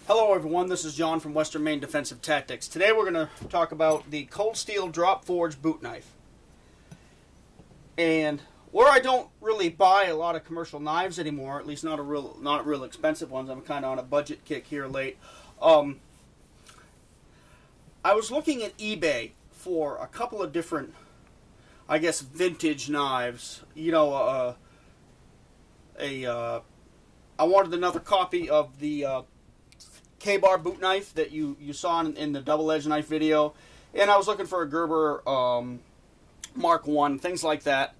Hello everyone, this is John from Western Maine Defensive Tactics. Today we're going to talk about the Cold Steel Drop Forge boot knife. And where I don't really buy a lot of commercial knives anymore, at least not real expensive ones, I'm kind of on a budget kick here late. I was looking at eBay for a couple of different, I guess, vintage knives. You know, I wanted another copy of the K-bar boot knife that you saw in the double-edged knife video, and I was looking for a Gerber Mark I, things like that,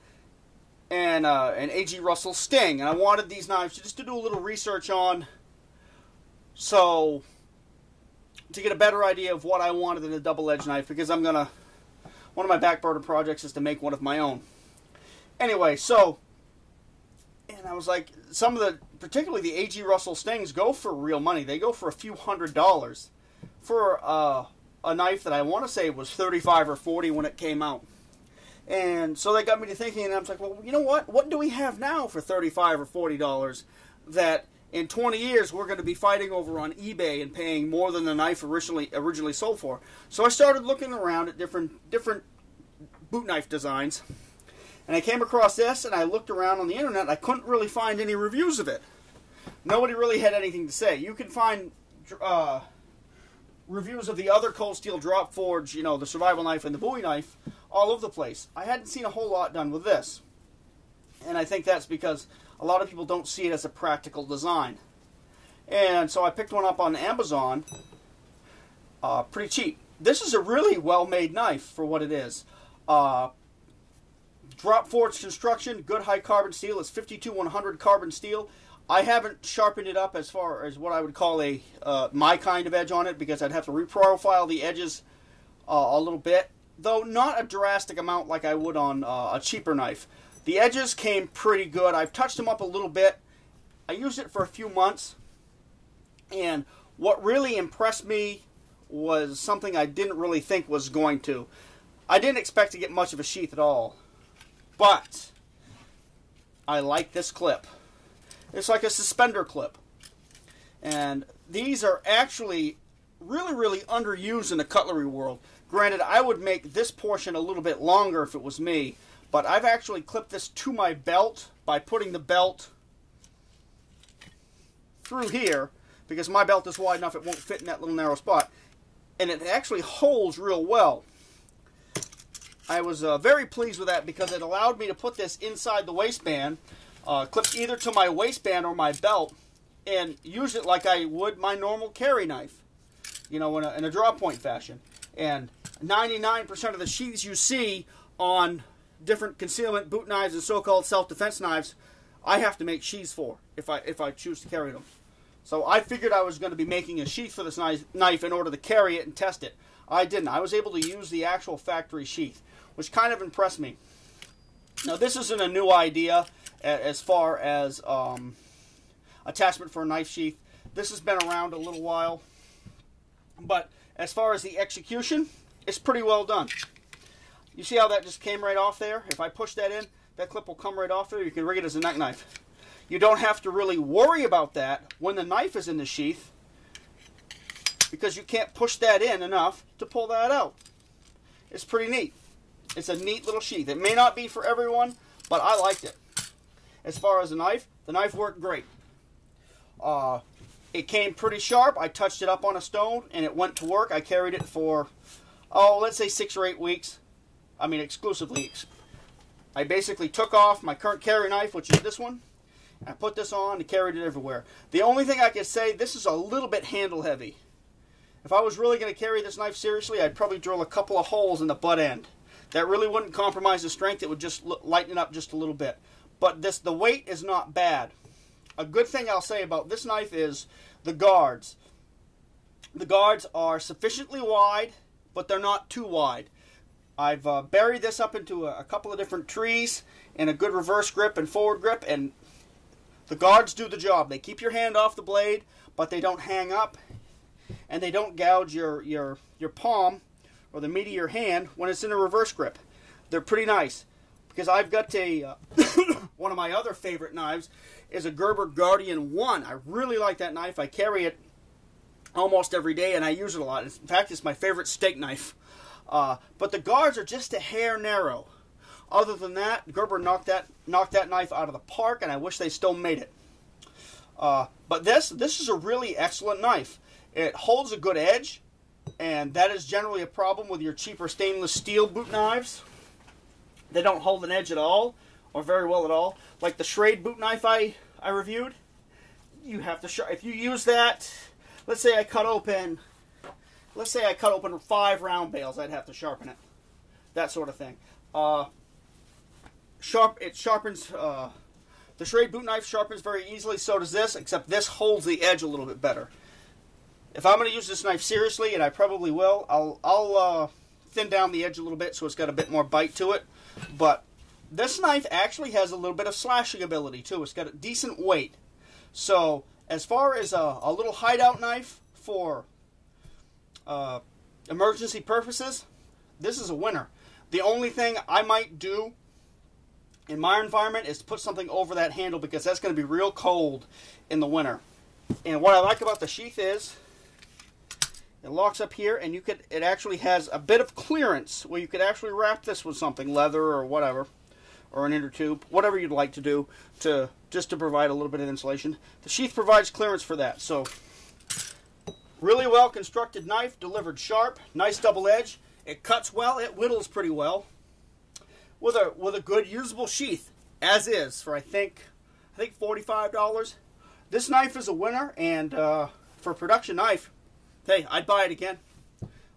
and an A.G. Russell Sting, and I wanted these knives just to do a little research on, so to get a better idea of what I wanted in a double-edged knife, because one of my back burner projects is to make one of my own. Anyway, so, and I was like, particularly the A.G. Russell Stings go for real money. They go for a few $100s for a knife that I want to say was $35 or $40 when it came out. And so that got me to thinking, and I was like, well, you know what? What do we have now for $35 or $40 that in 20 years we're going to be fighting over on eBay and paying more than the knife originally sold for? So I started looking around at different boot knife designs. And I came across this, and I looked around on the internet, and I couldn't really find any reviews of it. Nobody really had anything to say. You can find reviews of the other Cold Steel Drop Forge, you know, the survival knife and the Bowie knife, all over the place. I hadn't seen a whole lot done with this. And I think that's because a lot of people don't see it as a practical design. And so I picked one up on Amazon, pretty cheap. This is a really well-made knife for what it is. Drop forge construction, good high carbon steel. It's 52-100 carbon steel. I haven't sharpened it up as far as what I would call my kind of edge on it, because I'd have to reprofile the edges a little bit, though not a drastic amount like I would on a cheaper knife. The edges came pretty good. I've touched them up a little bit. I used it for a few months, and what really impressed me was something I didn't really think was going to. I didn't expect to get much of a sheath at all. But I like this clip. It's like a suspender clip. And these are actually really, really underused in the cutlery world. Granted, I would make this portion a little bit longer if it was me, but I've actually clipped this to my belt by putting the belt through here, because my belt is wide enough it won't fit in that little narrow spot. And it actually holds real well. I was very pleased with that, because it allowed me to put this inside the waistband, clipped either to my waistband or my belt, and use it like I would my normal carry knife, you know, in a draw point fashion. And 99% of the sheaths you see on different concealment boot knives and so-called self-defense knives, I have to make sheaths for if I choose to carry them. So I figured I was going to be making a sheath for this knife in order to carry it and test it. I didn't. I was able to use the actual factory sheath, which kind of impressed me. Now, this isn't a new idea as far as attachment for a knife sheath. This has been around a little while. But as far as the execution, it's pretty well done. You see how that just came right off there? If I push that in, that clip will come right off there. You can rig it as a neck knife. You don't have to really worry about that when the knife is in the sheath, because you can't push that in enough to pull that out. It's pretty neat. It's a neat little sheath. It may not be for everyone, but I liked it. As far as the knife worked great. It came pretty sharp. I touched it up on a stone, and it went to work. I carried it for, let's say 6 or 8 weeks. I mean, exclusively. I basically took off my current carry knife, which is this one. I put this on and carried it everywhere. The only thing I could say, this is a little bit handle heavy. If I was really going to carry this knife seriously, I'd probably drill a couple of holes in the butt end. That really wouldn't compromise the strength. It would just lighten it up just a little bit. But the weight is not bad. A good thing I'll say about this knife is the guards. The guards are sufficiently wide, but they're not too wide. I've buried this up into a couple of different trees in a good reverse grip and forward grip, and the guards do the job. They keep your hand off the blade, but they don't hang up, and they don't gouge your palm or the meat of your hand when it's in a reverse grip. They're pretty nice. Because I've got a one of my other favorite knives is a Gerber Guardian 1. I really like that knife. I carry it almost every day, and I use it a lot. In fact, it's my favorite steak knife. But the guards are just a hair narrow. Other than that, Gerber knocked that knife out of the park, and I wish they still made it. But this is a really excellent knife. It holds a good edge, and that is generally a problem with your cheaper stainless steel boot knives. They don't hold an edge at all, or very well at all. Like the Schrade boot knife I reviewed, you have to if you use that. Let's say I cut open 5 round bales, I'd have to sharpen it. That sort of thing. It sharpens. The Schrade boot knife sharpens very easily. So does this, except this holds the edge a little bit better. If I'm going to use this knife seriously, and I probably will, I'll thin down the edge a little bit so it's got a bit more bite to it. But this knife actually has a little bit of slashing ability too. It's got a decent weight. So as far as a little hideout knife for emergency purposes, this is a winner. The only thing I might do in my environment is to put something over that handle, because that's going to be real cold in the winter. And what I like about the Sheath is it locks up here, and it actually has a bit of clearance where you could actually wrap this with something, leather or whatever, or an inner tube, whatever you'd like to do just to provide a little bit of insulation. The Sheath provides clearance for that. So really well constructed knife, delivered sharp, nice double edge. It cuts well, it whittles pretty well, with a good usable sheath, as is, for I think $45. This knife is a winner, and for a production knife, hey, I'd buy it again.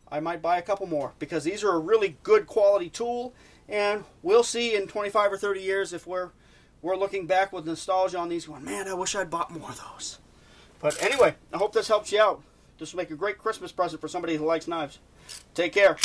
I might buy a couple more, because these are a really good quality tool, and we'll see in 25 or 30 years if we're looking back with nostalgia on these, going, man, I wish I'd bought more of those. But anyway, I hope this helps you out. This will make a great Christmas present for somebody who likes knives. Take care.